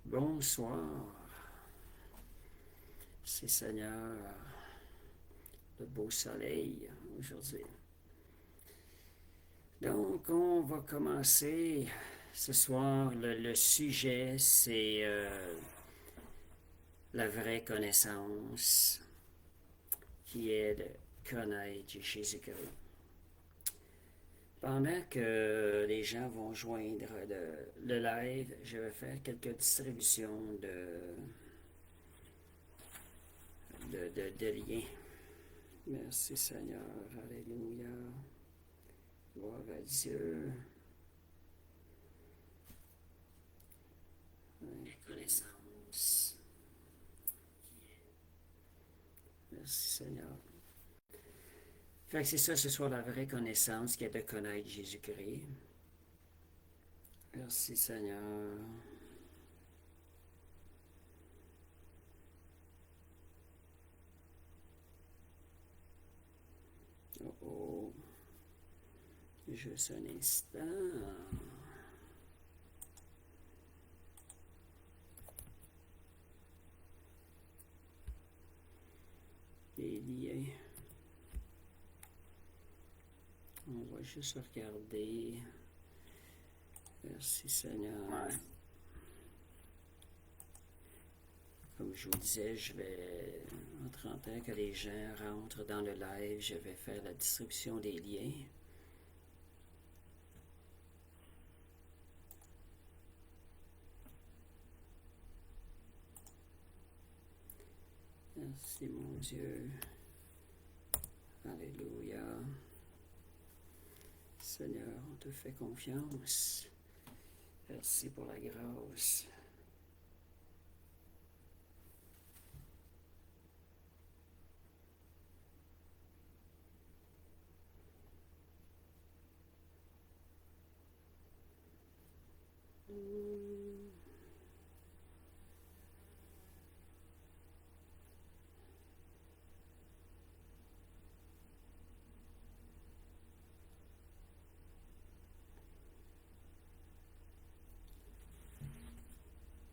Bonsoir, c'est Seigneur, le beau soleil aujourd'hui. Donc, on va commencer ce soir. Le sujet, c'est la vraie connaissance, qui est de connaître Jésus-Christ. Pendant que les gens vont joindre le live, je vais faire quelques distributions de liens. Merci Seigneur, alléluia, gloire à Dieu. Reconnaissance. Merci Seigneur. Fait que c'est ça, ce soit la vraie connaissance qui est de connaître Jésus-Christ. Merci Seigneur. Oh oh. Juste un instant. Les liens. On va juste regarder. Merci Seigneur. Comme je vous disais, je vais, en temps que les gens rentrent dans le live, je vais faire la distribution des liens. Merci mon Dieu. Alléluia. Seigneur, on te fait confiance. Merci pour la grâce.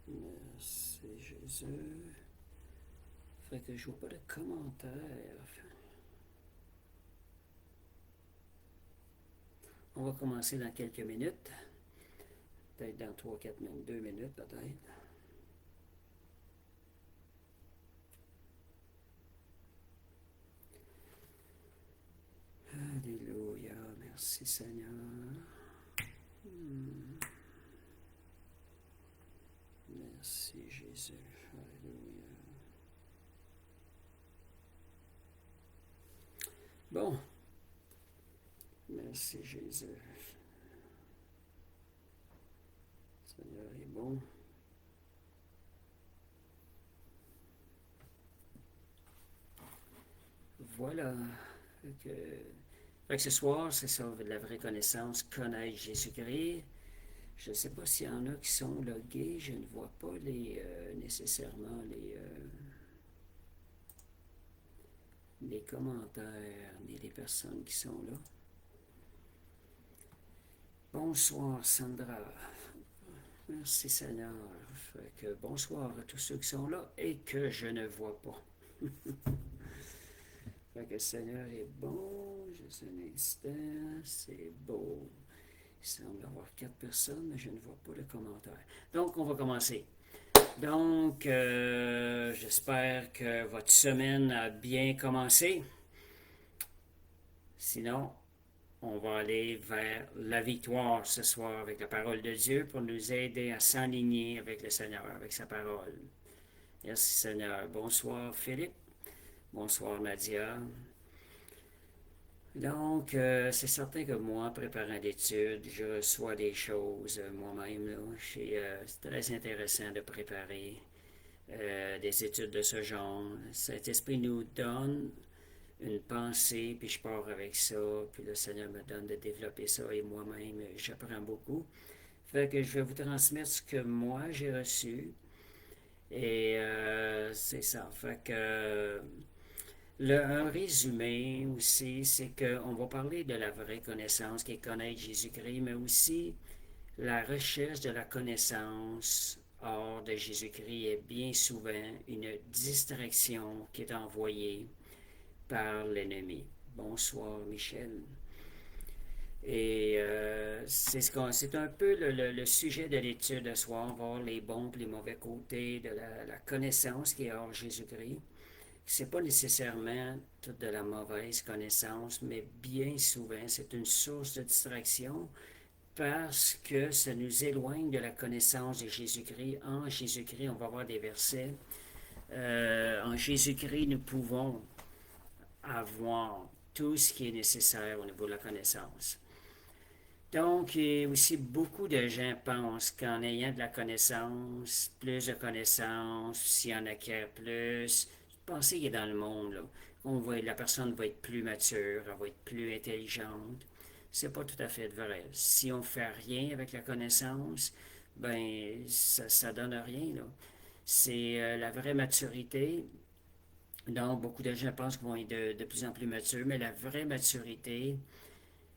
Merci Jésus. Fait que je vois pas de commentaires. On va commencer dans quelques minutes. Peut-être dans 3-4 minutes, 2 minutes peut-être. Alléluia. Merci Seigneur. Merci Jésus. Alléluia. Bon. Merci Jésus. Seigneur est bon. Voilà. Fait que ce soir, c'est ça, de la vraie connaissance, connaître Jésus-Christ. Je ne sais pas s'il y en a qui sont logués. Je ne vois pas nécessairement les commentaires ni les personnes qui sont là. Bonsoir Sandra. Merci Seigneur. Fait que bonsoir à tous ceux qui sont là et que je ne vois pas. Fait que le Seigneur est bon. Juste un instant. C'est beau. Il semble y avoir 4 personnes, mais je ne vois pas de commentaires. Donc, on va commencer. Donc, j'espère que votre semaine a bien commencé. Sinon, on va aller vers la victoire ce soir avec la parole de Dieu pour nous aider à s'aligner avec le Seigneur, avec sa parole. Merci Seigneur. Bonsoir Philippe. Bonsoir Nadia. Donc, c'est certain que moi, en préparant l'étude, je reçois des choses moi-même. C'est très intéressant de préparer des études de ce genre. Cet esprit nous donne une pensée, puis je pars avec ça, puis le Seigneur me donne de développer ça, et moi-même, j'apprends beaucoup. Fait que je vais vous transmettre ce que moi j'ai reçu, et c'est ça. Fait que un résumé aussi, c'est qu'on va parler de la vraie connaissance qui est connaître Jésus-Christ, mais aussi la recherche de la connaissance hors de Jésus-Christ est bien souvent une distraction qui est envoyée par l'ennemi. Bonsoir, Michel. Et c'est un peu le sujet de l'étude de ce soir, voir les bons et les mauvais côtés de la connaissance qui est hors Jésus-Christ. C'est pas nécessairement toute de la mauvaise connaissance, mais bien souvent, c'est une source de distraction parce que ça nous éloigne de la connaissance de Jésus-Christ. En Jésus-Christ, on va voir des versets. En Jésus-Christ, nous pouvons avoir tout ce qui est nécessaire au niveau de la connaissance. Donc, aussi, beaucoup de gens pensent qu'en ayant de la connaissance, plus de connaissances, s'il en acquiert plus, pensez qu'il est dans le monde, là. La personne va être plus mature, elle va être plus intelligente. C'est pas tout à fait vrai. Si on fait rien avec la connaissance, ben, ça donne rien, là. C'est la vraie maturité. Donc, beaucoup de gens pensent qu'ils vont être de plus en plus matures, mais la vraie maturité,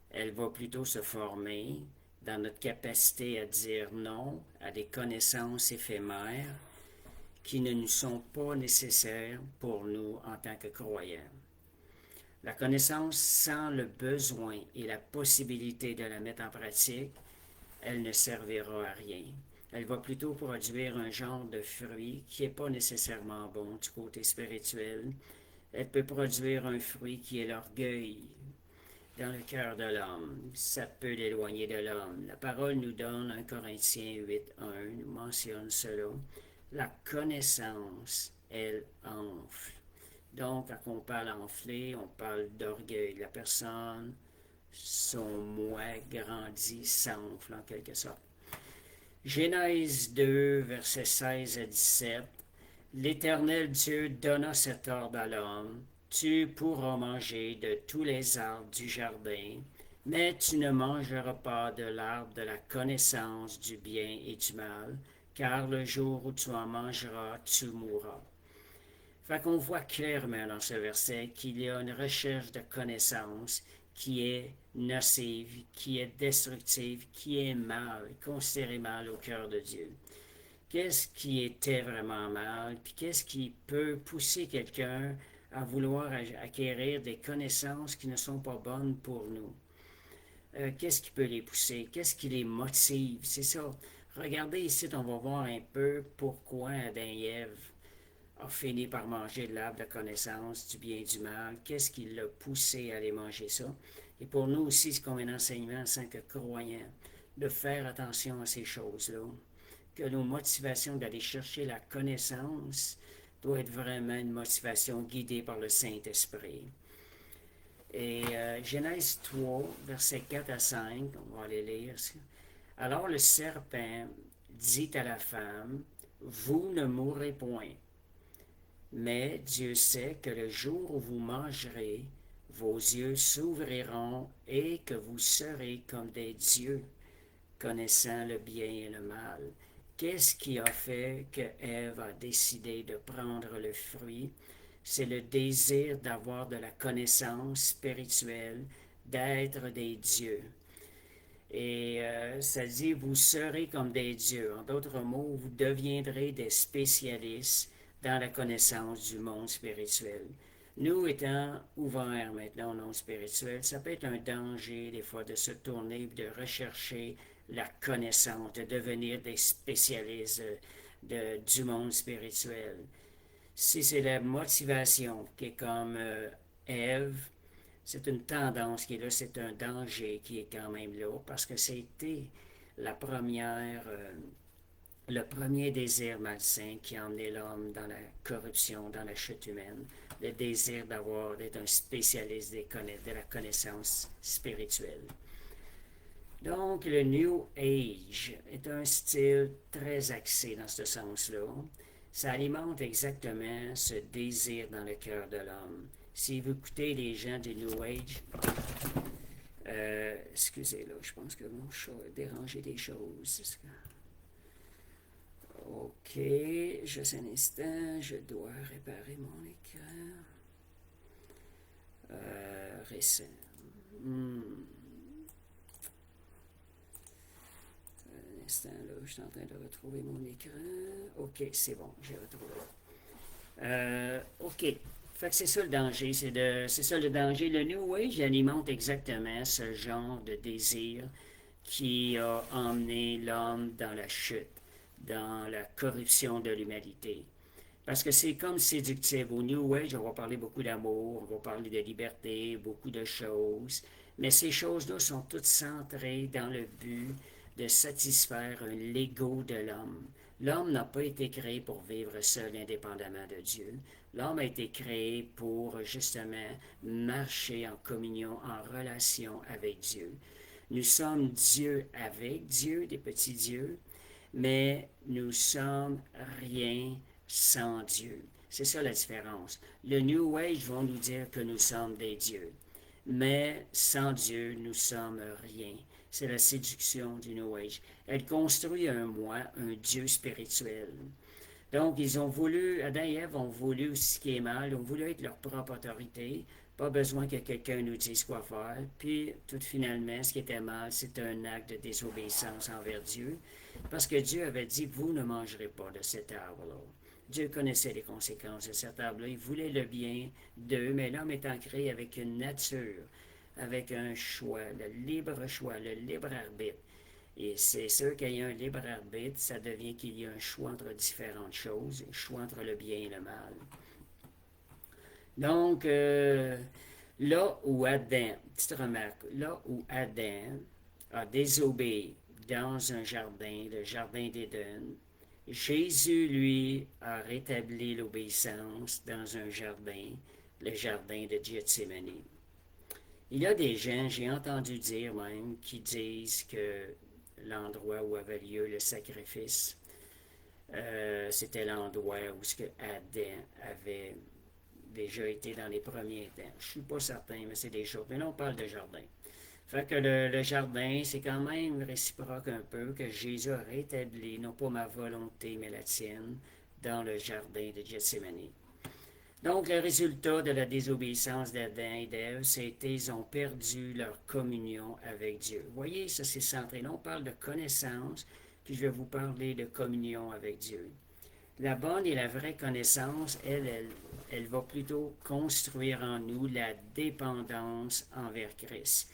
elle va plutôt se former dans notre capacité à dire non à des connaissances éphémères qui ne nous sont pas nécessaires pour nous en tant que croyants. La connaissance sans le besoin et la possibilité de la mettre en pratique, elle ne servira à rien. Elle va plutôt produire un genre de fruit qui n'est pas nécessairement bon du côté spirituel. Elle peut produire un fruit qui est l'orgueil dans le cœur de l'homme. Ça peut l'éloigner de l'homme. La parole nous donne, 1 Corinthiens 8:1 nous mentionne cela. La connaissance, elle enfle. Donc, quand on parle enflé, on parle d'orgueil. La personne, son moi grandit, s'enfle en quelque sorte. Genèse 2, versets 16 à 17. L'Éternel Dieu donna cet ordre à l'homme. Tu pourras manger de tous les arbres du jardin, mais tu ne mangeras pas de l'arbre de la connaissance du bien et du mal, car le jour où tu en mangeras, tu mourras. Fait qu'on voit clairement dans ce verset qu'il y a une recherche de connaissance qui est nocive, qui est destructive, qui est mal, considérée mal au cœur de Dieu. Qu'est-ce qui était vraiment mal, puis qu'est-ce qui peut pousser quelqu'un à vouloir acquérir des connaissances qui ne sont pas bonnes pour nous? Qu'est-ce qui peut les pousser? Qu'est-ce qui les motive? C'est ça. Regardez ici, on va voir un peu pourquoi Adam et Ève ont fini par manger de l'arbre de connaissance du bien et du mal. Qu'est-ce qui l'a poussé à aller manger ça? Et pour nous aussi, c'est comme un enseignement en tant que croyants, de faire attention à ces choses-là. Que nos motivations d'aller chercher la connaissance doit être vraiment une motivation guidée par le Saint-Esprit. Et Genèse 3, versets 4 à 5, on va aller lire. Alors le serpent dit à la femme, vous ne mourrez point. Mais Dieu sait que le jour où vous mangerez, vos yeux s'ouvriront et que vous serez comme des dieux, connaissant le bien et le mal. Qu'est-ce qui a fait que Ève a décidé de prendre le fruit? C'est le désir d'avoir de la connaissance spirituelle, d'être des dieux. Et ça dit, vous serez comme des dieux. En d'autres mots, vous deviendrez des spécialistes dans la connaissance du monde spirituel. Nous étant ouverts maintenant au monde spirituel, ça peut être un danger des fois de se tourner et de rechercher la connaissance, de devenir des spécialistes du monde spirituel. Si c'est la motivation qui est comme Ève, c'est une tendance qui est là, c'est un danger qui est quand même là, parce que c'était la première, le premier désir malsain qui a emmené l'homme dans la corruption, dans la chute humaine, le désir d'être un spécialiste de la connaissance spirituelle. Donc, le New Age est un style très axé dans ce sens-là. Ça alimente exactement ce désir dans le cœur de l'homme. Si vous écoutez les gens du New Age, excusez, là, je pense que mon chat a dérangé des choses. Ok, juste un instant, je dois réparer mon écran. Récent. instant, là, je suis en train de retrouver mon écran. OK, c'est bon, j'ai retrouvé. OK. Fait que c'est ça le danger. C'est ça le danger. Le New Age alimente exactement ce genre de désir qui a emmené l'homme dans la chute, dans la corruption de l'humanité. Parce que c'est comme séductif. Au New Age, on va parler beaucoup d'amour, on va parler de liberté, beaucoup de choses. Mais ces choses-là sont toutes centrées dans le but de satisfaire l'ego de l'homme. L'homme n'a pas été créé pour vivre seul indépendamment de Dieu. L'homme a été créé pour justement marcher en communion, en relation avec Dieu. Nous sommes Dieu avec Dieu, des petits dieux, mais nous sommes rien sans Dieu. C'est ça la différence. Le New Age vont nous dire que nous sommes des dieux, mais sans Dieu, nous sommes rien. C'est la séduction du New Age. Elle construit un moi, un Dieu spirituel. Donc, ils ont voulu, Adam et Ève ont voulu ce qui est mal, ont voulu être leur propre autorité, pas besoin que quelqu'un nous dise quoi faire. Puis, tout finalement, ce qui était mal, c'est un acte de désobéissance envers Dieu, parce que Dieu avait dit, vous ne mangerez pas de cet arbre-là. Dieu connaissait les conséquences de cet arbre-là. Il voulait le bien d'eux, mais l'homme étant créé avec une nature, avec un choix, le libre choix, le libre arbitre. Et c'est sûr qu'il y a un libre arbitre, ça devient qu'il y a un choix entre différentes choses, un choix entre le bien et le mal. Donc, là où Adam, petite remarque, là où Adam a désobéi dans un jardin, le jardin d'Éden, Jésus, lui, a rétabli l'obéissance dans un jardin, le jardin de Gethsémani. Il y a des gens, j'ai entendu dire même, qui disent que l'endroit où avait lieu le sacrifice, c'était l'endroit où ce que Adam avait déjà été dans les premiers temps. Je ne suis pas certain, mais c'est des choses. Mais là, on parle de jardin. Fait que le jardin, c'est quand même réciproque un peu que Jésus a rétabli, non pas ma volonté, mais la tienne, dans le jardin de Gethsémani. Donc, le résultat de la désobéissance d'Adam et d'Ève, c'était qu'ils ont perdu leur communion avec Dieu. Vous voyez, ça c'est centré. Là, on parle de connaissance, puis je vais vous parler de communion avec Dieu. La bonne et la vraie connaissance, elle va plutôt construire en nous la dépendance envers Christ.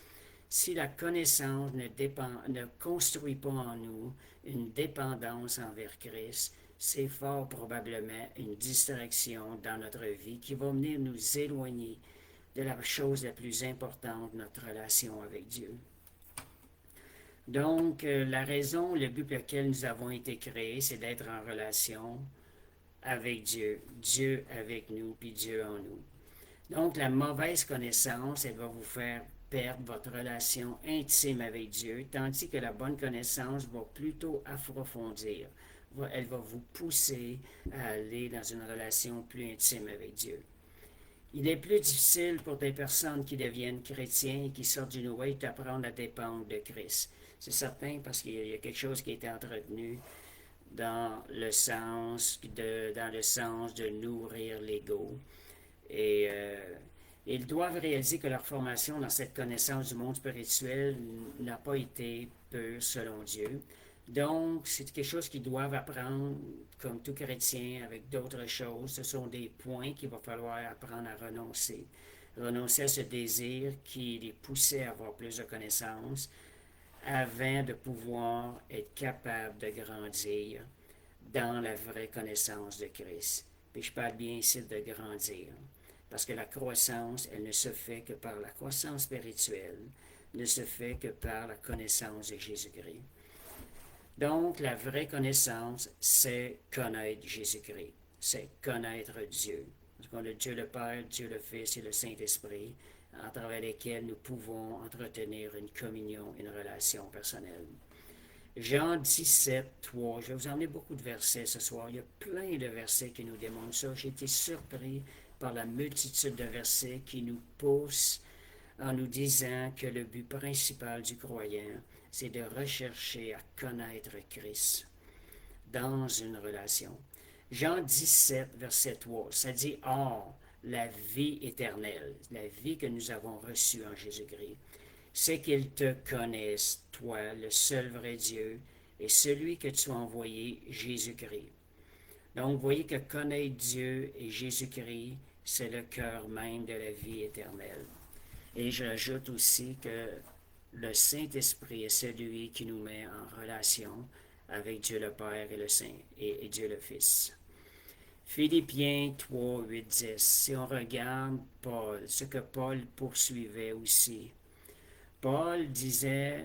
Si la connaissance ne construit pas en nous une dépendance envers Christ, c'est fort probablement une distraction dans notre vie qui va venir nous éloigner de la chose la plus importante, notre relation avec Dieu. Donc, la raison, le but pour lequel nous avons été créés, c'est d'être en relation avec Dieu, Dieu avec nous, puis Dieu en nous. Donc, la mauvaise connaissance, elle va vous faire perdre votre relation intime avec Dieu, tandis que la bonne connaissance va plutôt approfondir. Elle va vous pousser à aller dans une relation plus intime avec Dieu. Il est plus difficile pour des personnes qui deviennent chrétiens et qui sortent du New Age d'apprendre à dépendre de Christ. C'est certain parce qu'il y a quelque chose qui a été entretenu dans le sens de nourrir l'ego. Et ils doivent réaliser que leur formation dans cette connaissance du monde spirituel n'a pas été pure selon Dieu. Donc, c'est quelque chose qu'ils doivent apprendre, comme tout chrétien, avec d'autres choses. Ce sont des points qu'il va falloir apprendre à renoncer. Renoncer à ce désir qui les poussait à avoir plus de connaissances avant de pouvoir être capable de grandir dans la vraie connaissance de Christ. Puis je parle bien ici de grandir. Parce que la croissance, elle ne se fait que par la croissance spirituelle, ne se fait que par la connaissance de Jésus-Christ. Donc, la vraie connaissance, c'est connaître Jésus-Christ, c'est connaître Dieu. Parce qu'on a Dieu le Père, Dieu le Fils et le Saint-Esprit, à travers lesquels nous pouvons entretenir une communion, une relation personnelle. Jean 17, 3. Je vais vous emmener beaucoup de versets ce soir. Il y a plein de versets qui nous démontrent ça. J'ai été surpris par la multitude de versets qui nous poussent en nous disant que le but principal du croyant, c'est de rechercher à connaître Christ dans une relation. Jean 17, verset 3, ça dit « Or, la vie éternelle, la vie que nous avons reçue en Jésus-Christ, c'est qu'ils te connaissent, toi, le seul vrai Dieu, et celui que tu as envoyé, Jésus-Christ. Donc, vous voyez que connaître Dieu et Jésus-Christ, c'est le cœur même de la vie éternelle. Et j'ajoute aussi que le Saint-Esprit est celui qui nous met en relation avec Dieu le Père et le Saint et Dieu le Fils. Philippiens 3, 8, 10. Si on regarde Paul, ce que Paul poursuivait aussi, Paul disait,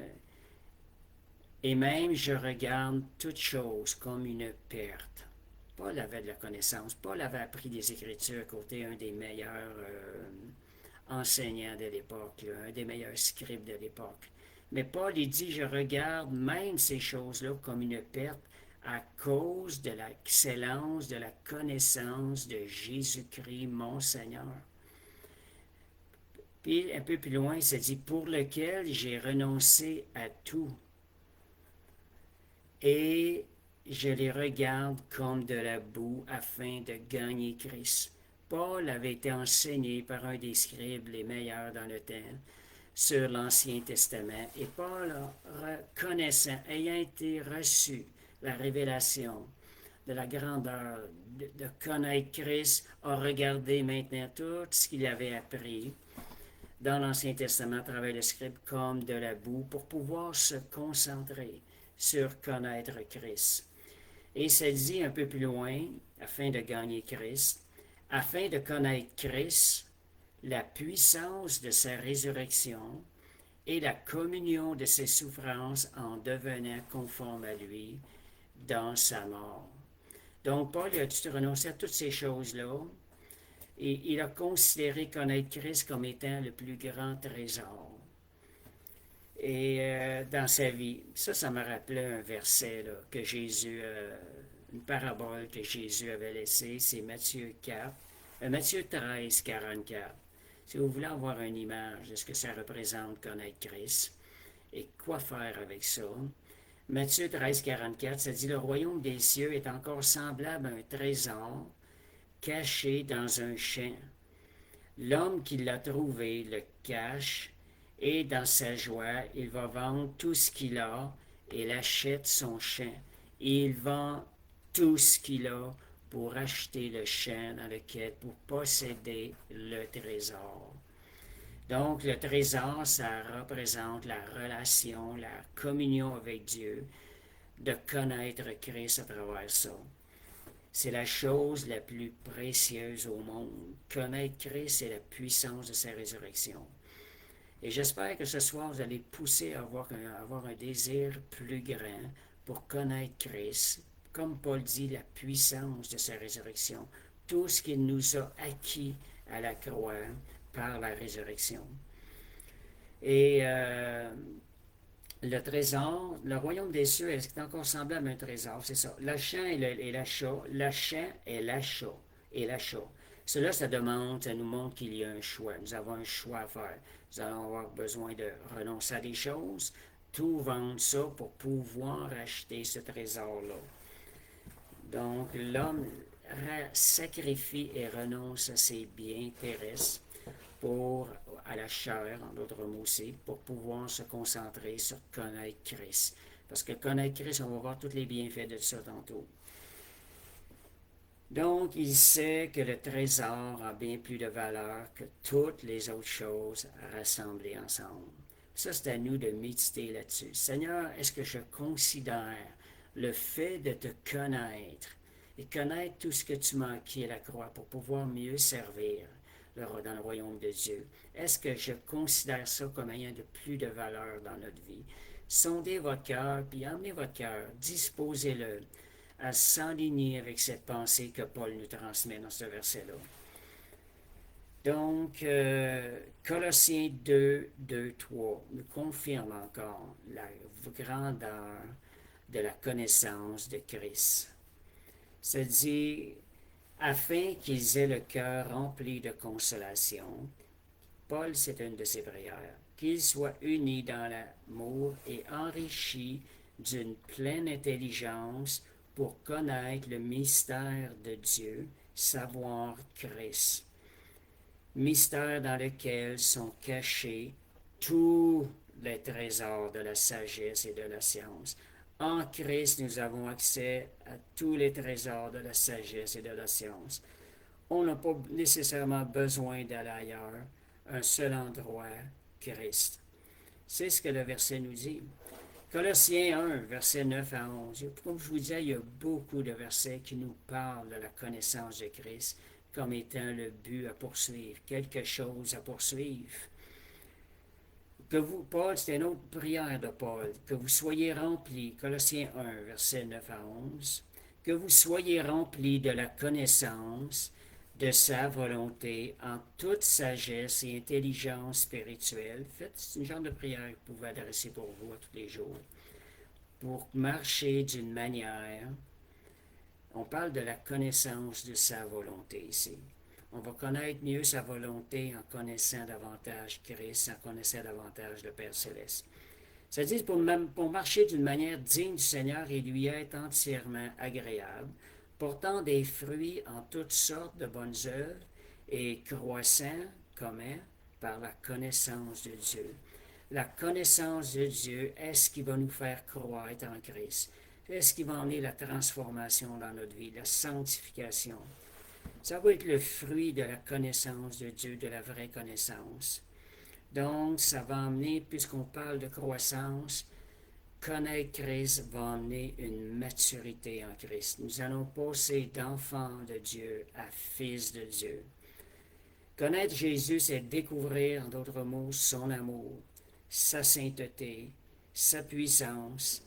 et même je regarde toute chose comme une perte. Paul avait de la connaissance. Paul avait appris des Écritures côté un des meilleurs enseignants de l'époque, un des meilleurs scribes de l'époque. Mais Paul, il dit, je regarde même ces choses-là comme une perte à cause de l'excellence de la connaissance de Jésus-Christ, mon Seigneur. Puis, un peu plus loin, il se dit, pour lequel j'ai renoncé à tout. Et je les regarde comme de la boue afin de gagner Christ. Paul avait été enseigné par un des scribes les meilleurs dans le temps sur l'Ancien Testament. Et Paul, connaissant, ayant été reçu la révélation de la grandeur, de connaître Christ, a regardé maintenant tout ce qu'il avait appris dans l'Ancien Testament à travers le scribe comme de la boue pour pouvoir se concentrer sur connaître Christ. Et ça dit un peu plus loin, afin de gagner Christ, afin de connaître Christ, la puissance de sa résurrection et la communion de ses souffrances en devenant conforme à lui dans sa mort. Donc Paul a dû renoncer à toutes ces choses-là et il a considéré connaître Christ comme étant le plus grand trésor. Et dans sa vie, ça me rappelait un verset là, que Jésus, une parabole que Jésus avait laissée, c'est Matthieu 4, Matthieu 13, 44. Si vous voulez avoir une image de ce que ça représente connaître Christ et quoi faire avec ça, Matthieu 13, 44, ça dit, le royaume des cieux est encore semblable à un trésor caché dans un champ. L'homme qui l'a trouvé le cache et dans sa joie, il va vendre tout ce qu'il a et il achète son champ. Et il vend tout ce qu'il a pour acheter le champ dans lequel, pour posséder le trésor. Donc, le trésor, ça représente la relation, la communion avec Dieu, de connaître Christ à travers ça. C'est la chose la plus précieuse au monde. Connaître Christ et la puissance de sa résurrection. Et j'espère que ce soir, vous allez pousser à avoir un désir plus grand pour connaître Christ. Comme Paul dit, la puissance de sa résurrection. Tout ce qu'il nous a acquis à la croix par la résurrection. Et le trésor, le royaume des cieux est encore semblable à un trésor, c'est ça. L'achat et l'achat, l'achat et l'achat et l'achat. Cela, ça nous montre qu'il y a un choix. Nous avons un choix à faire. Nous allons avoir besoin de renoncer à des choses, tout vendre ça pour pouvoir acheter ce trésor-là. Donc, l'homme sacrifie et renonce à ses biens terrestres à la chair, en d'autres mots aussi, pour pouvoir se concentrer sur connaître Christ. Parce que connaître Christ, on va voir tous les bienfaits de ça tantôt. Donc, il sait que le trésor a bien plus de valeur que toutes les autres choses rassemblées ensemble. Ça, c'est à nous de méditer là-dessus. Seigneur, est-ce que je considère le fait de te connaître et connaître tout ce que tu m'as acquis à la croix pour pouvoir mieux servir dans le royaume de Dieu? Est-ce que je considère ça comme ayant de plus de valeur dans notre vie? Sondez votre cœur, puis emmenez votre cœur, disposez-le à s'aligner avec cette pensée que Paul nous transmet dans ce verset-là. Donc, Colossiens 2, 2, 3 nous confirme encore la grandeur de la connaissance de Christ. Ça dit, afin qu'ils aient le cœur rempli de consolation. Paul, c'est une de ses prières. Qu'ils soient unis dans l'amour et enrichis d'une pleine intelligence pour connaître le mystère de Dieu, savoir Christ. Mystère dans lequel sont cachés tous les trésors de la sagesse et de la science. En Christ, nous avons accès à tous les trésors de la sagesse et de la science. On n'a pas nécessairement besoin d'aller ailleurs. Un seul endroit, Christ. C'est ce que le verset nous dit. Colossiens 1, versets 9 à 11. Comme je vous disais, il y a beaucoup de versets qui nous parlent de la connaissance de Christ comme étant le but à poursuivre, quelque chose à poursuivre. Paul, c'est une autre prière de Paul, que vous soyez remplis, Colossiens 1, versets 9 à 11, que vous soyez remplis de la connaissance de sa volonté en toute sagesse et intelligence spirituelle. Faites une genre de prière que vous pouvez adresser pour vous tous les jours, pour marcher d'une manière. On parle de la connaissance de sa volonté ici. On va connaître mieux sa volonté en connaissant davantage Christ, en connaissant davantage le Père Céleste. C'est-à-dire pour marcher d'une manière digne du Seigneur et lui être entièrement agréable, portant des fruits en toutes sortes de bonnes œuvres et croissant, comment? Par la connaissance de Dieu. La connaissance de Dieu est ce qui va nous faire croître en Christ. C'est ce qui va emmener la transformation dans notre vie, la sanctification. Ça va être le fruit de la connaissance de Dieu, de la vraie connaissance. Donc, ça va emmener, puisqu'on parle de croissance, connaître Christ va emmener une maturité en Christ. Nous allons passer d'enfant de Dieu à fils de Dieu. Connaître Jésus, c'est découvrir, en d'autres mots, son amour, sa sainteté, sa puissance,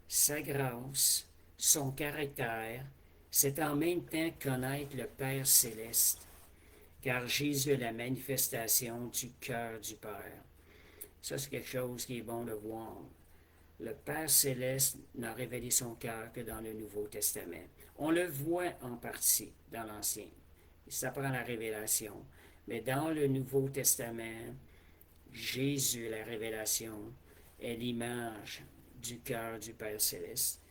sa grâce, son caractère. C'est en même temps connaître le Père céleste, car Jésus est la manifestation du cœur du Père. Ça, c'est quelque chose qui est bon de voir. Le Père céleste n'a révélé son cœur que dans le Nouveau Testament. On le voit en partie dans l'Ancien. Ça prend la révélation. Mais dans le Nouveau Testament, Jésus, la révélation, est l'image du cœur du Père céleste.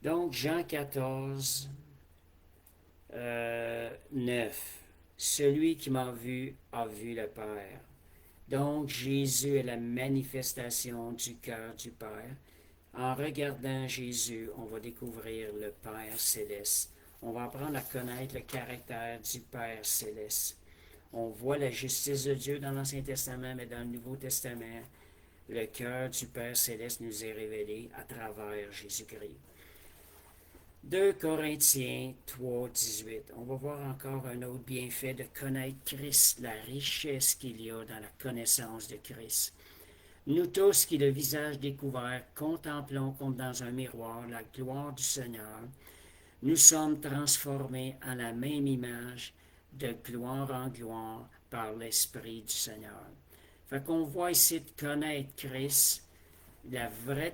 Donc, Jean 14, 9. Celui qui m'a vu a vu le Père. Donc, Jésus est la manifestation du cœur du Père. En regardant Jésus, on va découvrir le Père céleste. On va apprendre à connaître le caractère du Père céleste. On voit la justice de Dieu dans l'Ancien Testament, mais dans le Nouveau Testament, le cœur du Père céleste nous est révélé à travers Jésus-Christ. 2 Corinthiens 3, 18. On va voir encore un autre bienfait de connaître Christ, la richesse qu'il y a dans la connaissance de Christ. Nous tous qui, le visage découvert, contemplons comme dans un miroir la gloire du Seigneur, nous sommes transformés en la même image, de gloire en gloire, par l'Esprit du Seigneur. Fait qu'on voit ici de connaître Christ. La vraie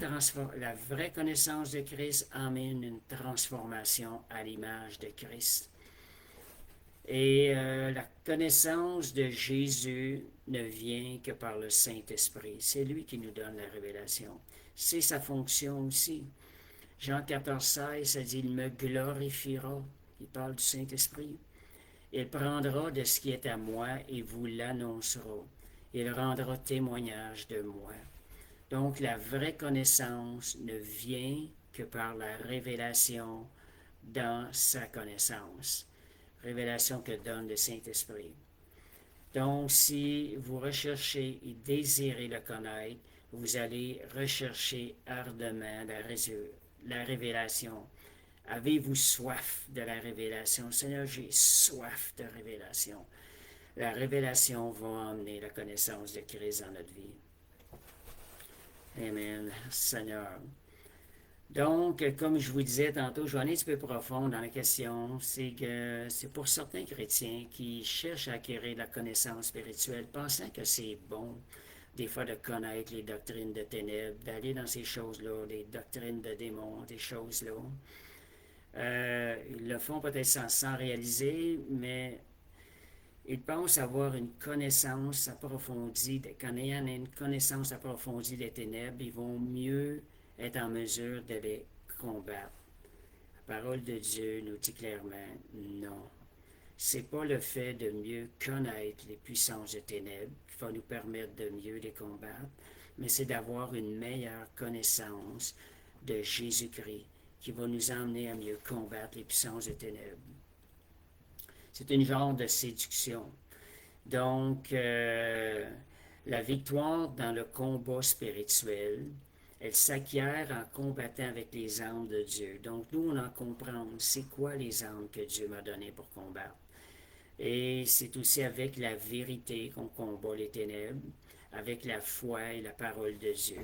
connaissance de Christ amène une transformation à l'image de Christ. Et la connaissance de Jésus ne vient que par le Saint-Esprit. C'est lui qui nous donne la révélation. C'est sa fonction aussi. Jean 14, 16, ça dit, il me glorifiera. Il parle du Saint-Esprit. Il prendra de ce qui est à moi et vous l'annoncera. Il rendra témoignage de moi. Donc, la vraie connaissance ne vient que par la révélation dans sa connaissance. Révélation que donne le Saint-Esprit. Donc, si vous recherchez et désirez le connaître, vous allez rechercher ardemment la révélation. Avez-vous soif de la révélation? Seigneur, j'ai soif de révélation. La révélation va emmener la connaissance de Christ dans notre vie. Amen, Seigneur. Donc, comme je vous disais tantôt, je vais aller un petit peu profond dans la question. C'est que c'est pour certains chrétiens qui cherchent à acquérir la connaissance spirituelle, pensant que c'est bon, des fois, de connaître les doctrines de ténèbres, d'aller dans ces choses-là, les doctrines de démons, des choses-là. Ils le font peut-être sans réaliser, mais ils pensent avoir une connaissance approfondie. En ayant une connaissance approfondie des ténèbres, ils vont mieux être en mesure de les combattre. La parole de Dieu nous dit clairement non. C'est pas le fait de mieux connaître les puissances des ténèbres qui va nous permettre de mieux les combattre, mais c'est d'avoir une meilleure connaissance de Jésus-Christ qui va nous emmener à mieux combattre les puissances des ténèbres. C'est une genre de séduction. Donc, la victoire dans le combat spirituel, elle s'acquiert en combattant avec les armes de Dieu. Donc, nous, on en comprend, c'est quoi les armes que Dieu m'a données pour combattre. Et c'est aussi avec la vérité qu'on combat les ténèbres, avec la foi et la parole de Dieu.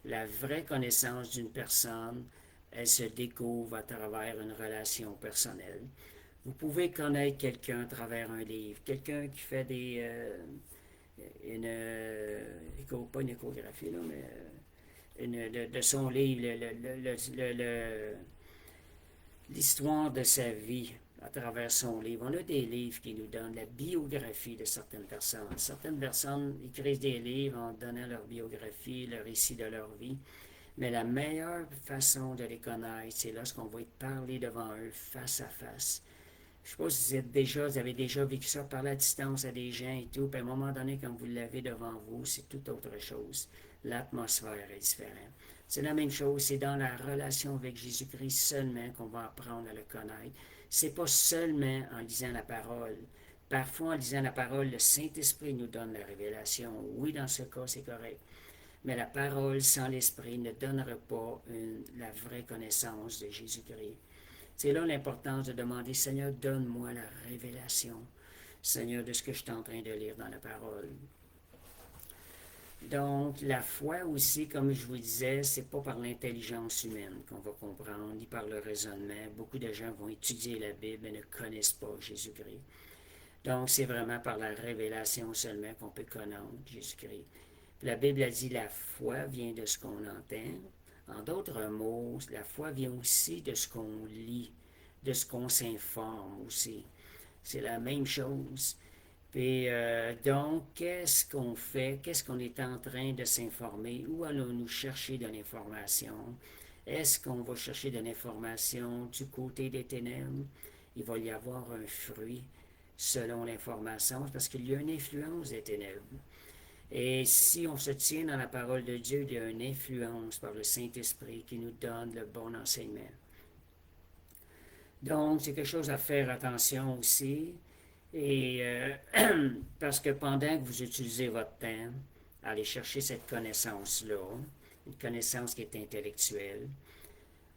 La vraie connaissance d'une personne, elle se découvre à travers une relation personnelle. Vous pouvez connaître quelqu'un à travers un livre, quelqu'un qui fait pas une échographie, là, mais de son livre, l'histoire de sa vie à travers son livre. On a des livres qui nous donnent la biographie de certaines personnes. Certaines personnes écrivent des livres en donnant leur biographie, le récit de leur vie. Mais la meilleure façon de les connaître, c'est lorsqu'on va être parlé devant eux face à face. Je ne sais pas si vous avez déjà vécu ça, parler à distance à des gens et tout, puis à un moment donné, quand vous l'avez devant vous, c'est tout autre chose. L'atmosphère est différente. C'est la même chose, c'est dans la relation avec Jésus-Christ seulement qu'on va apprendre à le connaître. C'est pas seulement en lisant la parole. Parfois, en lisant la parole, le Saint-Esprit nous donne la révélation. Oui, dans ce cas, c'est correct. Mais la parole sans l'Esprit ne donnera pas la vraie connaissance de Jésus-Christ. C'est là l'importance de demander, Seigneur, donne-moi la révélation, Seigneur, de ce que je suis en train de lire dans la parole. Donc, la foi aussi, comme je vous disais, c'est pas par l'intelligence humaine qu'on va comprendre, ni par le raisonnement. Beaucoup de gens vont étudier la Bible et ne connaissent pas Jésus-Christ. Donc, c'est vraiment par la révélation seulement qu'on peut connaître Jésus-Christ. Puis la Bible a dit, la foi vient de ce qu'on entend. En d'autres mots, la foi vient aussi de ce qu'on lit, de ce qu'on s'informe aussi. C'est la même chose. Puis donc, qu'est-ce qu'on fait? Qu'est-ce qu'on est en train de s'informer? Où allons-nous chercher de l'information? Est-ce qu'on va chercher de l'information du côté des ténèbres? Il va y avoir un fruit selon l'information, parce qu'il y a une influence des ténèbres. Et si on se tient dans la parole de Dieu, il y a une influence par le Saint-Esprit qui nous donne le bon enseignement. Donc, c'est quelque chose à faire attention aussi. Et parce que pendant que vous utilisez votre temps à aller chercher cette connaissance-là, une connaissance qui est intellectuelle,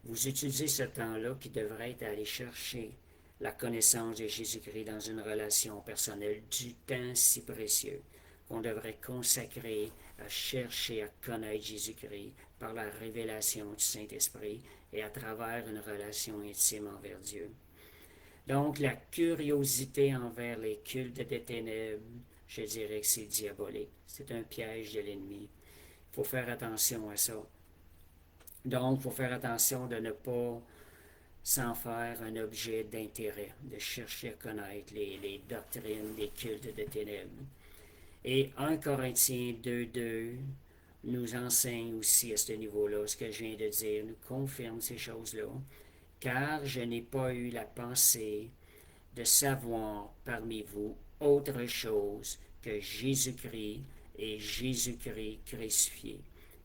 vous utilisez ce temps-là qui devrait être à aller chercher la connaissance de Jésus-Christ dans une relation personnelle, du temps si précieux qu'on devrait consacrer à chercher à connaître Jésus-Christ par la révélation du Saint-Esprit et à travers une relation intime envers Dieu. Donc, la curiosité envers les cultes des ténèbres, je dirais que c'est diabolique. C'est un piège de l'ennemi. Il faut faire attention à ça. Donc, il faut faire attention de ne pas s'en faire un objet d'intérêt, de chercher à connaître les doctrines des cultes des ténèbres. Et 1 Corinthiens 2.2 nous enseigne aussi à ce niveau-là, ce que je viens de dire, nous confirme ces choses-là, car je n'ai pas eu la pensée de savoir parmi vous autre chose que Jésus-Christ et Jésus-Christ crucifié.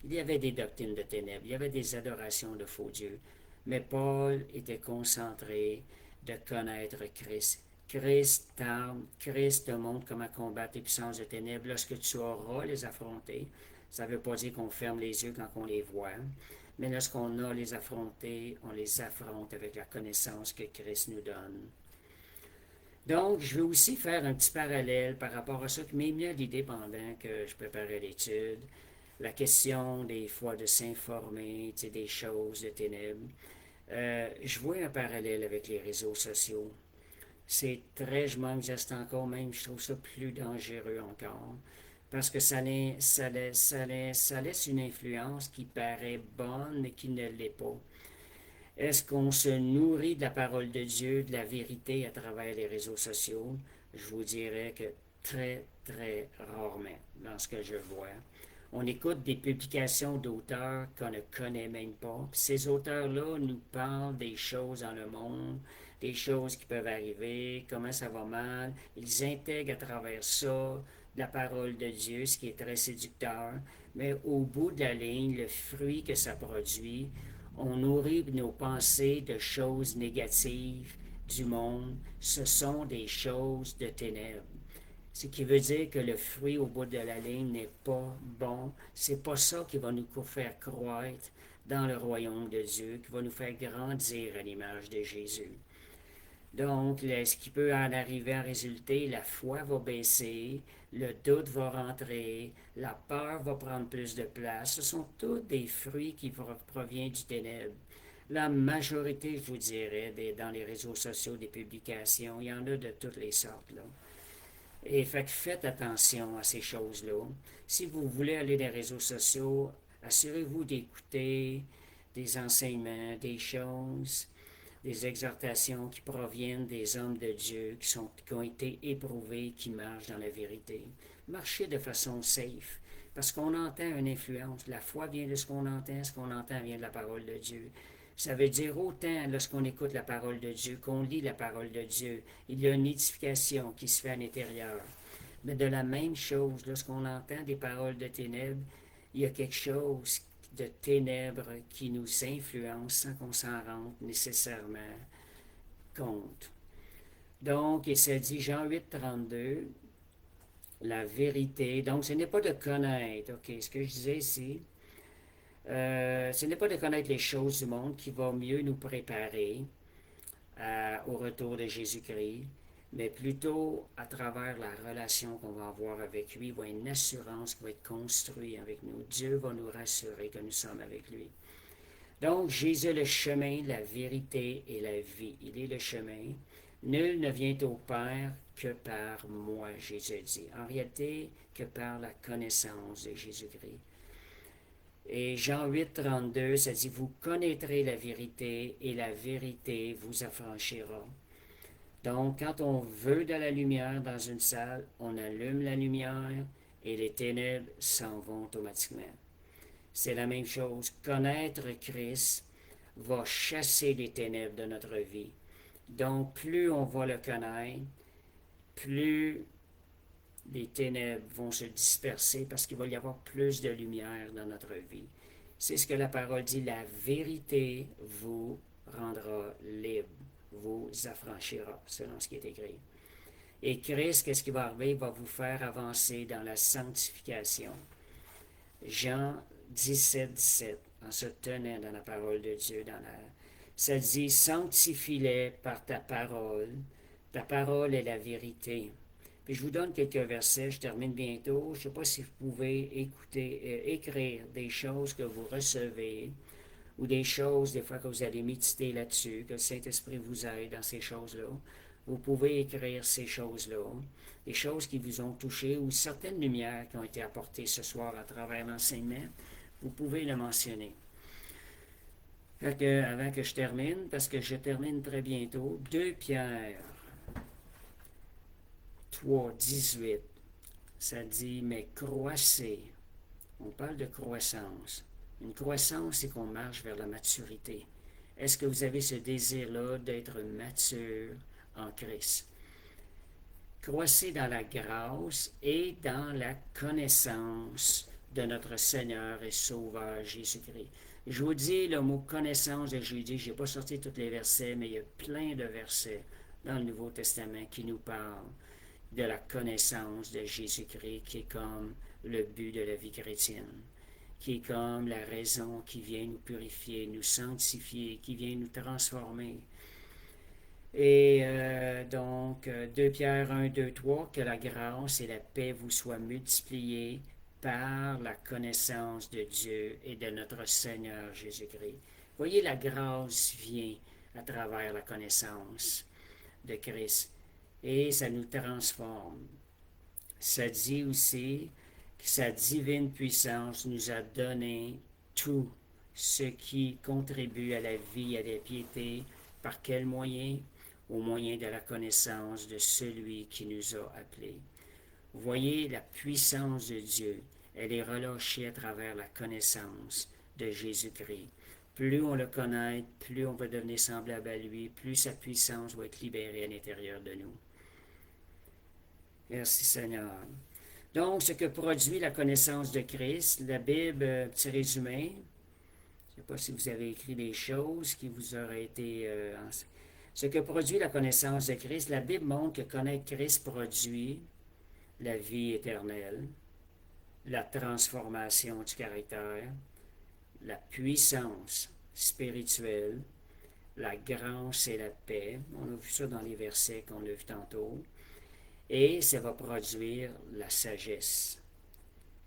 Il y avait des doctrines de ténèbres, il y avait des adorations de faux dieux, mais Paul était concentré de connaître Christ. Christ te montre comment combattre les puissances de ténèbres lorsque tu auras les affronter. Ça ne veut pas dire qu'on ferme les yeux quand on les voit, mais lorsqu'on a les affrontés, on les affronte avec la connaissance que Christ nous donne. Donc, je vais aussi faire un petit parallèle par rapport à ça qui m'est venu à l'idée pendant que je préparais l'étude. La question des fois de s'informer, des choses de ténèbres. Je vois un parallèle avec les réseaux sociaux. C'est très, je m'en geste encore même, je trouve ça plus dangereux encore. Parce que ça laisse une influence qui paraît bonne, mais qui ne l'est pas. Est-ce qu'on se nourrit de la parole de Dieu, de la vérité à travers les réseaux sociaux? Je vous dirais que très, très rarement, dans ce que je vois. On écoute des publications d'auteurs qu'on ne connaît même pas. Puis ces auteurs-là nous parlent des choses dans le monde, des choses qui peuvent arriver, comment ça va mal. Ils intègrent à travers ça la parole de Dieu, ce qui est très séducteur. Mais au bout de la ligne, le fruit que ça produit, On nourrit nos pensées de choses négatives du monde. Ce sont des choses de ténèbres. Ce qui veut dire que le fruit au bout de la ligne n'est pas bon. C'est pas ça qui va nous faire croître dans le royaume de Dieu, qui va nous faire grandir à l'image de Jésus. Donc, ce qui peut en arriver en résulter, la foi va baisser, le doute va rentrer, la peur va prendre plus de place. Ce sont tous des fruits qui proviennent du ténèbre. La majorité, je vous dirais, dans les réseaux sociaux, des publications, il y en a de toutes les sortes, là. Et fait que faites attention à ces choses-là. Si vous voulez aller dans les réseaux sociaux, assurez-vous d'écouter des enseignements, des choses, des exhortations qui proviennent des hommes de Dieu qui ont été éprouvés, qui marchent dans la vérité. Marchez de façon safe, parce qu'on entend une influence. La foi vient de ce qu'on entend vient de la parole de Dieu. Ça veut dire autant lorsqu'on écoute la parole de Dieu, qu'on lit la parole de Dieu, il y a une édification qui se fait à l'intérieur. Mais de la même chose, lorsqu'on entend des paroles de ténèbres, il y a quelque chose de ténèbres qui nous influence sans qu'on s'en rende nécessairement compte. Donc, et ça dit Jean 8,32, la vérité. Donc, ce n'est pas de connaître, ok, ce que je disais ici, ce n'est pas de connaître les choses du monde qui va mieux nous préparer au retour de Jésus-Christ, mais plutôt à travers la relation qu'on va avoir avec lui, il va y avoir une assurance qui va être construite avec nous. Dieu va nous rassurer que nous sommes avec lui. Donc, Jésus est le chemin, la vérité et la vie. Il est le chemin. Nul ne vient au Père que par moi, Jésus dit. En réalité, que par la connaissance de Jésus-Christ. Et Jean 8,32, ça dit, vous connaîtrez la vérité et la vérité vous affranchira. Donc, quand on veut de la lumière dans une salle, on allume la lumière et les ténèbres s'en vont automatiquement. C'est la même chose. Connaître Christ va chasser les ténèbres de notre vie. Donc, plus on va le connaître, plus les ténèbres vont se disperser parce qu'il va y avoir plus de lumière dans notre vie. C'est ce que la parole dit, la vérité vous rendra libre, vous affranchira, selon ce qui est écrit. Et Christ, qu'est-ce qui va arriver? Il va vous faire avancer dans la sanctification. Jean 17, en se tenant dans la parole de Dieu, ça dit, sanctifie-les par ta parole est la vérité. Puis je vous donne quelques versets, je termine bientôt. Je ne sais pas si vous pouvez écrire des choses que vous recevez ou des choses, des fois, que vous allez méditer là-dessus, que le Saint-Esprit vous aide dans ces choses-là. Vous pouvez écrire ces choses-là, des choses qui vous ont touché ou certaines lumières qui ont été apportées ce soir à travers l'enseignement. Vous pouvez le mentionner. Avant que je termine, parce que je termine très bientôt, 2 Pierre 3,18, ça dit, mais croissez. On parle de croissance. Une croissance, c'est qu'on marche vers la maturité. Est-ce que vous avez ce désir-là d'être mature en Christ? Croissez dans la grâce et dans la connaissance de notre Seigneur et Sauveur Jésus-Christ. Je vous dis le mot connaissance de Jésus, je n'ai pas sorti tous les versets, mais il y a plein de versets dans le Nouveau Testament qui nous parlent de la connaissance de Jésus-Christ, qui est comme le but de la vie chrétienne, qui est comme la raison qui vient nous purifier, nous sanctifier, qui vient nous transformer. Et donc, 2 Pierre 1, 2, 3, que la grâce et la paix vous soient multipliées par la connaissance de Dieu et de notre Seigneur Jésus-Christ. Voyez, la grâce vient à travers la connaissance de Christ et ça nous transforme. Ça dit aussi que sa divine puissance nous a donné tout ce qui contribue à la vie et à la piété. Par quel moyen? Au moyen de la connaissance de celui qui nous a appelés. Vous voyez la puissance de Dieu, elle est relâchée à travers la connaissance de Jésus-Christ. Plus on le connaît, plus on va devenir semblable à lui, plus sa puissance va être libérée à l'intérieur de nous. Merci Seigneur. Donc, ce que produit la connaissance de Christ, la Bible, petit résumé, sais pas si vous avez écrit des choses qui vous auraient été... Ce que produit la connaissance de Christ, la Bible montre que connaître Christ produit la vie éternelle, la transformation du caractère, la puissance spirituelle, la grâce et la paix. On a vu ça dans les versets qu'on a vus tantôt. Et ça va produire la sagesse.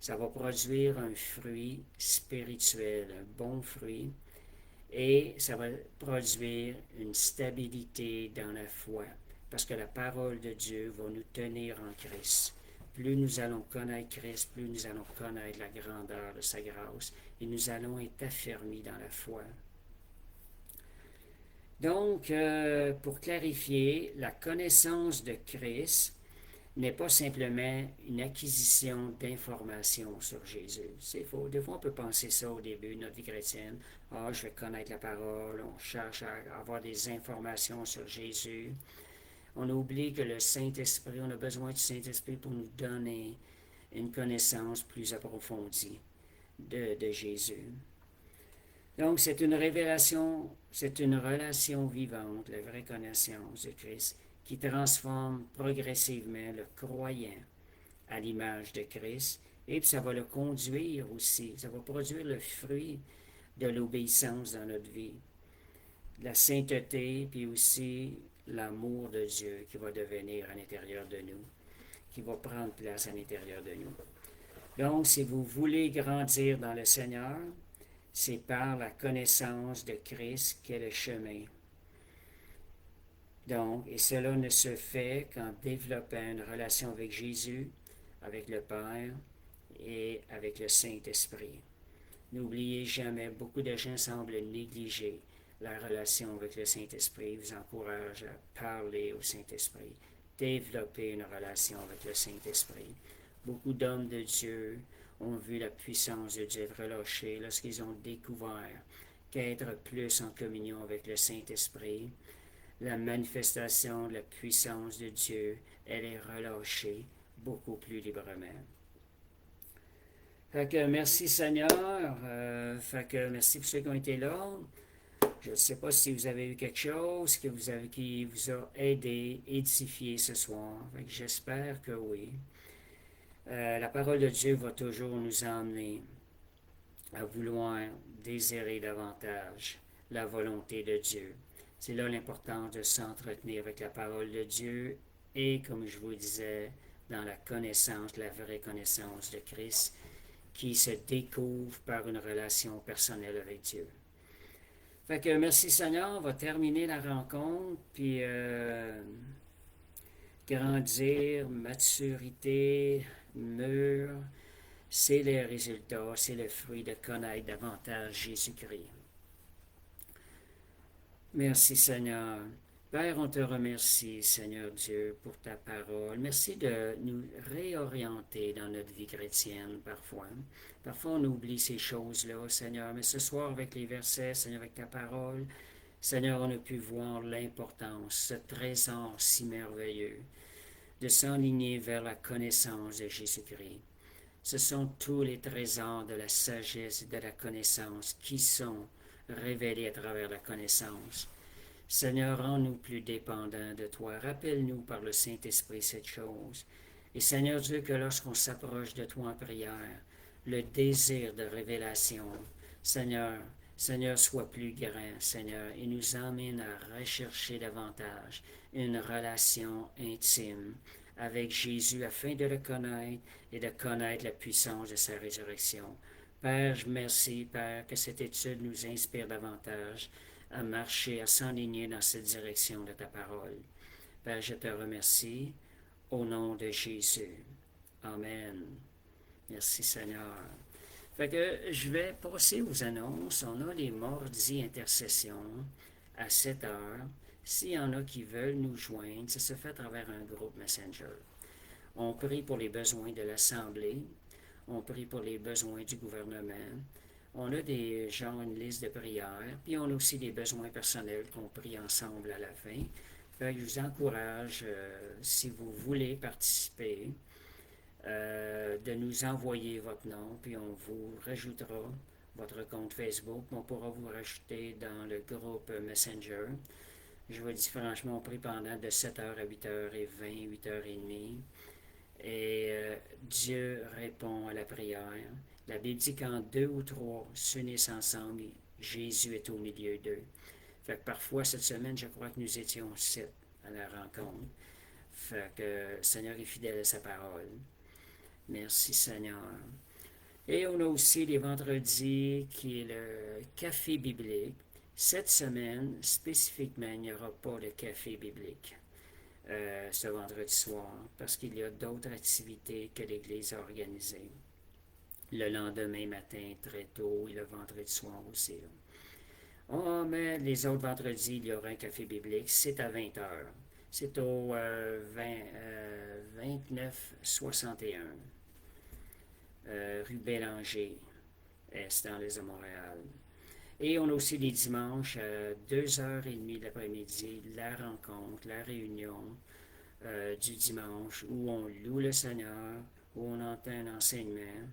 Ça va produire un fruit spirituel, un bon fruit. Et ça va produire une stabilité dans la foi. Parce que la parole de Dieu va nous tenir en Christ. Plus nous allons connaître Christ, plus nous allons connaître la grandeur de sa grâce. Et nous allons être affermis dans la foi. Donc, pour clarifier, la connaissance de Christ n'est pas simplement une acquisition d'informations sur Jésus. C'est faux. Des fois, on peut penser ça au début de notre vie chrétienne. Ah, je vais connaître la parole, on cherche à avoir des informations sur Jésus. On oublie que le Saint-Esprit, on a besoin du Saint-Esprit pour nous donner une connaissance plus approfondie de Jésus. Donc, c'est une révélation, c'est une relation vivante, la vraie connaissance de Christ, qui transforme progressivement le croyant à l'image de Christ, et puis ça va le conduire aussi, ça va produire le fruit de l'obéissance dans notre vie, la sainteté, puis aussi l'amour de Dieu qui va devenir à l'intérieur de nous, qui va prendre place à l'intérieur de nous. Donc, si vous voulez grandir dans le Seigneur, c'est par la connaissance de Christ qu'est le chemin. Donc, et cela ne se fait qu'en développant une relation avec Jésus, avec le Père et avec le Saint-Esprit. N'oubliez jamais, beaucoup de gens semblent négliger la relation avec le Saint-Esprit. Je vous encourage à parler au Saint-Esprit, développer une relation avec le Saint-Esprit. Beaucoup d'hommes de Dieu ont vu la puissance de Dieu être relâchée lorsqu'ils ont découvert qu'être plus en communion avec le Saint-Esprit, la manifestation de la puissance de Dieu, elle est relâchée beaucoup plus librement. Fait que merci Seigneur, fait que merci pour ceux qui ont été là. Je ne sais pas si vous avez eu quelque chose qui vous a aidé, édifié ce soir. Fait que j'espère que oui. La parole de Dieu va toujours nous emmener à vouloir désirer davantage la volonté de Dieu. C'est là l'importance de s'entretenir avec la parole de Dieu et, comme je vous le disais, dans la connaissance, la vraie connaissance de Christ, qui se découvre par une relation personnelle avec Dieu. Fait que merci Seigneur, on va terminer la rencontre, puis grandir, maturité, mûr, c'est les résultats, c'est le fruit de connaître davantage Jésus-Christ. Merci Seigneur. Père, on te remercie, Seigneur Dieu, pour ta parole. Merci de nous réorienter dans notre vie chrétienne parfois. Parfois, on oublie ces choses-là, Seigneur. Mais ce soir, avec les versets, Seigneur, avec ta parole, Seigneur, on a pu voir l'importance, ce trésor si merveilleux, de s'enligner vers la connaissance de Jésus-Christ. Ce sont tous les trésors de la sagesse et de la connaissance qui sont révélés à travers la connaissance. Seigneur, rends-nous plus dépendants de toi. Rappelle-nous par le Saint-Esprit cette chose. Et Seigneur Dieu, que lorsqu'on s'approche de toi en prière, le désir de révélation, Seigneur, soit plus grand, Seigneur, et nous emmène à rechercher davantage une relation intime avec Jésus afin de le connaître et de connaître la puissance de sa résurrection. Père, je remercie, Père, que cette étude nous inspire davantage à marcher, à s'enligner dans cette direction de ta parole. Père, je te remercie au nom de Jésus. Amen. Merci Seigneur. Fait que je vais passer aux annonces. On a les mardis intercessions à 7 heures. S'il y en a qui veulent nous joindre, ça se fait à travers un groupe Messenger. On prie pour les besoins de l'Assemblée. On prie pour les besoins du gouvernement. On a une liste de prières, puis on a aussi des besoins personnels qu'on prie ensemble à la fin. Fait que je vous encourage, si vous voulez participer, de nous envoyer votre nom, puis on vous rajoutera votre compte Facebook. On pourra vous rajouter dans le groupe Messenger. Je vous dis franchement, on prie pendant de 7h à 8h20, 8h30. Et Dieu répond à la prière. La Bible dit quand deux ou trois s'unissent ensemble, Jésus est au milieu d'eux. Fait que parfois, cette semaine, je crois que nous étions 7 à la rencontre. Fait que le Seigneur est fidèle à sa parole. Merci Seigneur. Et on a aussi les vendredis qui est le café biblique. Cette semaine, spécifiquement, il n'y aura pas de café biblique ce vendredi soir parce qu'il y a d'autres activités que l'Église a organisées. Le lendemain matin, très tôt, et le vendredi soir aussi. Oh, mais les autres vendredis, il y aura un café biblique. C'est à 20h. C'est au 2961 rue Bélanger, est dans les de Montréal. Et on a aussi les dimanches à 2h30 l'après-midi, la rencontre, la réunion du dimanche où on loue le Seigneur, où on entend un enseignement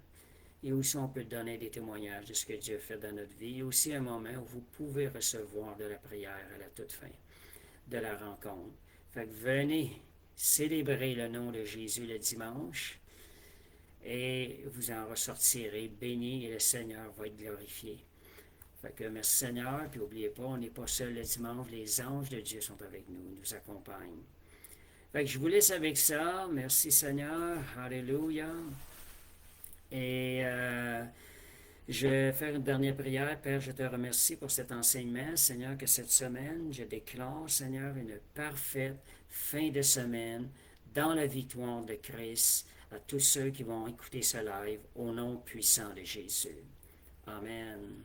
et aussi on peut donner des témoignages de ce que Dieu a fait dans notre vie. Et aussi un moment où vous pouvez recevoir de la prière à la toute fin de la rencontre. Fait que venez célébrer le nom de Jésus le dimanche et vous en ressortirez bénis et le Seigneur va être glorifié. Fait que merci Seigneur, puis n'oubliez pas, on n'est pas seul le dimanche, les anges de Dieu sont avec nous, ils nous accompagnent. Fait que je vous laisse avec ça. Merci Seigneur, alléluia. Et je vais faire une dernière prière. Père, je te remercie pour cet enseignement. Seigneur, que cette semaine, je déclare, Seigneur, une parfaite fin de semaine dans la victoire de Christ à tous ceux qui vont écouter ce live au nom puissant de Jésus. Amen.